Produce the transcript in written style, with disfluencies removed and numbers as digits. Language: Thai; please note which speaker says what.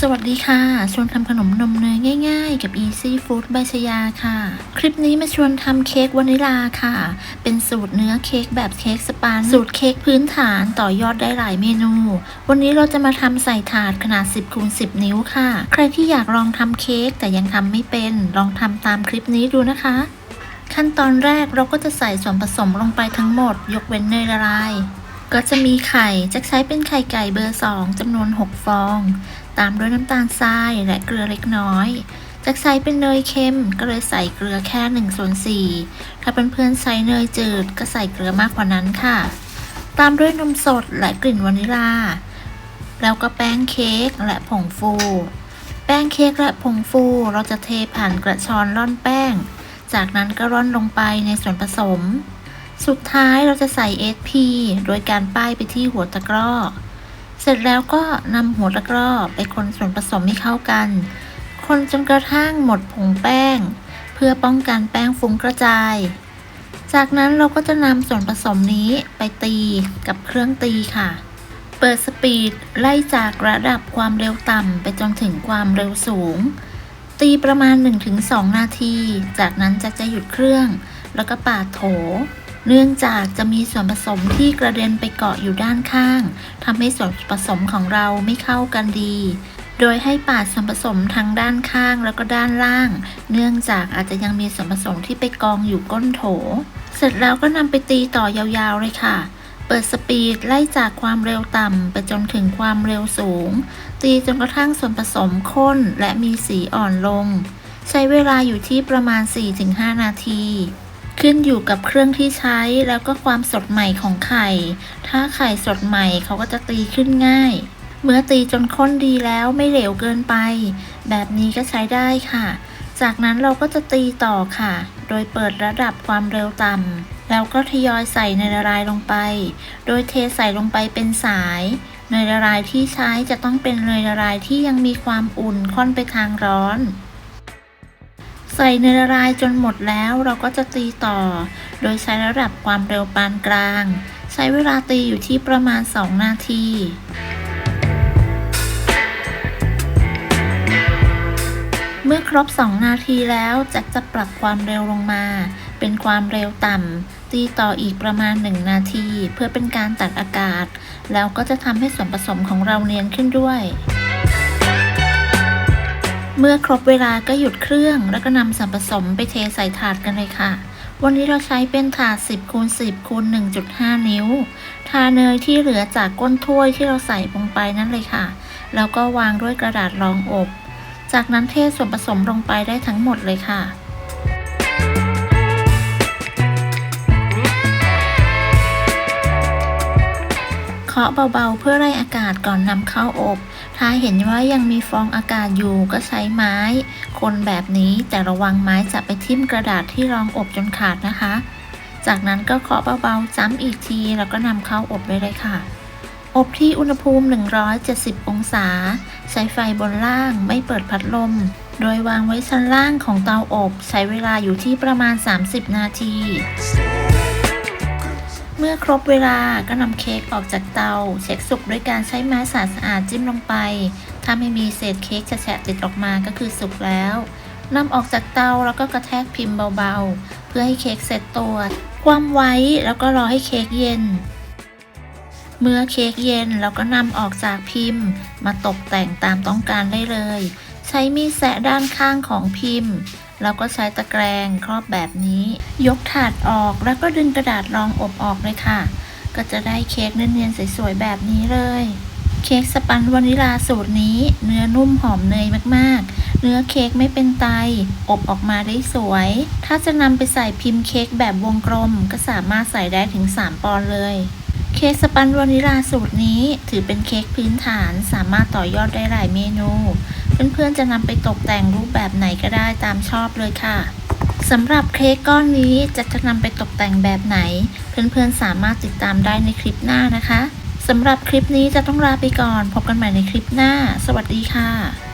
Speaker 1: สวัสดีค่ะชวนทำขนมนมเนยง่ายๆกับ Easy Food ใบชยาค่ะคลิปนี้มาชวนทำเค้กวานิลาค่ะเป็นสูตรเนื้อเค้กแบบเค้กสปันสูตรเค้กพื้นฐานต่อยอดได้หลายเมนูวันนี้เราจะมาทำใส่ถาดขนาด 10x10 นิ้วค่ะใครที่อยากลองทำเค้กแต่ยังทำไม่เป็นลองทำตามคลิปนี้ดูนะคะขั้นตอนแรกเราก็จะใส่ส่วนผสมลงไปทั้งหมดยกเว้นเนยละลายก็จะมีไข่จะใช้เป็นไข่ไก่เบอร์2จำนวน6ฟองตามด้วยน้ำตาลทรายและเกลือเล็กน้อยจะใช้เป็นเนยเค็มก็เลยใส่เกลือแค่1/4ถ้าเพื่อนๆใช้เนยจืดก็ใส่เกลือมากกว่านั้นค่ะตามด้วยนมสดและกลิ่นวานิลาแล้วก็แป้งเค้กและผงฟูแป้งเค้กและผงฟูเราจะเทผ่านกระชอนร่อนแป้งจากนั้นก็ร่อนลงไปในส่วนผสมสุดท้ายเราจะใส่ SP โดยการป้ายไปที่หัวตะกร้อเสร็จแล้วก็นำหัวตะกร้อไปคนส่วนผสมให้เข้ากันคนจนกระทั่งหมดผงแป้งเพื่อป้องกันแป้งฟุ้งกระจายจากนั้นเราก็จะนำส่วนผสมนี้ไปตีกับเครื่องตีค่ะเปิดสปีดไล่จากระดับความเร็วต่ำไปจนถึงความเร็วสูงตีประมาณ 1-2 นาทีจากนั้นจะหยุดเครื่องแล้วก็ปาดโถเนื่องจากจะมีส่วนผสมที่กระเด็นไปเกาะอยู่ด้านข้างทำให้ส่วนผสมของเราไม่เข้ากันดีโดยให้ปาดส่วนผสมทั้งด้านข้างแล้วก็ด้านล่างเนื่องจากอาจจะยังมีส่วนผสมที่ไปกองอยู่ก้นโถเสร็จแล้วก็นำไปตีต่อยาวๆเลยค่ะเปิดสปีดไล่จากความเร็วต่ำไปจนถึงความเร็วสูงตีจนกระทั่งส่วนผสมข้นและมีสีอ่อนลงใช้เวลาอยู่ที่ประมาณ 4-5 นาทีขึ้นอยู่กับเครื่องที่ใช้แล้วก็ความสดใหม่ของไข่ถ้าไข่สดใหม่เขาก็จะตีขึ้นง่ายเมื่อตีจนข้นดีแล้วไม่เหลวเกินไปแบบนี้ก็ใช้ได้ค่ะจากนั้นเราก็จะตีต่อค่ะโดยเปิดระดับความเร็วต่ำแล้วก็ทยอยใส่เนยละลายลงไปโดยเทใส่ลงไปเป็นสายเนยละลายที่ใช้จะต้องเป็นเนยละลายที่ยังมีความอุ่นค่อนไปทางร้อนใส่เนยละลายจนหมดแล้วเราก็จะตีต่อโดยใช้ระดับความเร็วปานกลางใช้เวลาตีอยู่ที่ประมาณ2 นาทีเมื่อครบ2 นาทีแล้วจะปรับความเร็วลงมาเป็นความเร็วต่ำตีต่ออีกประมาณ1 นาทีเพื่อเป็นการตัดอากาศแล้วก็จะทำให้ส่วนผสมของเราเนียนขึ้นด้วยเมื่อครบเวลาก็หยุดเครื่องแล้วก็นำส่วนผสมไปเทใส่ถาดกันเลยค่ะวันนี้เราใช้เป็นถาด 10x10x1.5 นิ้วทาเนยที่เหลือจากก้นถ้วยที่เราใส่ลงไปนั่นเลยค่ะแล้วก็วางด้วยกระดาษรองอบจากนั้นเทส่วนผสมลงไปได้ทั้งหมดเลยค่ะเคาะเบาๆเพื่อไล่อากาศก่อนนำเข้าอบถ้าเห็นว่ายังมีฟองอากาศอยู่ก็ใช้ไม้คนแบบนี้แต่ระวังไม้จะไปทิ่มกระดาษที่รองอบจนขาดนะคะจากนั้นก็เคาะเบาๆซ้ำอีกทีแล้วก็นำเข้าอบได้เลยค่ะอบที่อุณหภูมิ170องศาใช้ไฟบนล่างไม่เปิดพัดลมโดยวางไว้ชั้นล่างของเตาอบใช้เวลาอยู่ที่ประมาณ30 นาทีเมื่อครบเวลาก็นำเค้กออกจากเตาเช็คสุกด้วยการใช้ไม้สะอาดจิ้มลงไปถ้าไม่มีเศษเค้กแฉะติดออกมาก็คือสุกแล้วนำออกจากเตาแล้วก็กระแทกพิมพ์เบาๆเพื่อให้เค้กเซ็ตตัวคว่ำไว้แล้วก็รอให้เค้กเย็นเมื่อเค้กเย็นเราก็นำออกจากพิมพ์มาตกแต่งตามต้องการได้เลยใช้มีดแซะด้านข้างของพิมพ์แล้วก็ใช้ตะแกรงครอบแบบนี้ยกถาดออกแล้วก็ดึงกระดาษรองอบออกเลยค่ะก็จะได้เค้กเนียนๆสวยๆแบบนี้เลยเค้กสปันวานิลาสูตรนี้เนื้อนุ่มหอมเนยมากๆเนื้อเค้กไม่เป็นไตอบออกมาได้สวยถ้าจะนำไปใส่พิมพ์เค้กแบบวงกลมก็สามารถใส่ได้ถึง3 ปอนด์เลยเค้กสปันวานิลาสูตรนี้ถือเป็นเค้กพื้นฐานสามารถต่อยอดได้หลายเมนูเพื่อนๆจะนำไปตกแต่งรูปแบบไหนก็ได้ตามชอบเลยค่ะสำหรับเค้กก้อนนี้จะนำไปตกแต่งแบบไหนเพื่อนๆสามารถติดตามได้ในคลิปหน้านะคะสำหรับคลิปนี้จะต้องลาไปก่อนพบกันใหม่ในคลิปหน้าสวัสดีค่ะ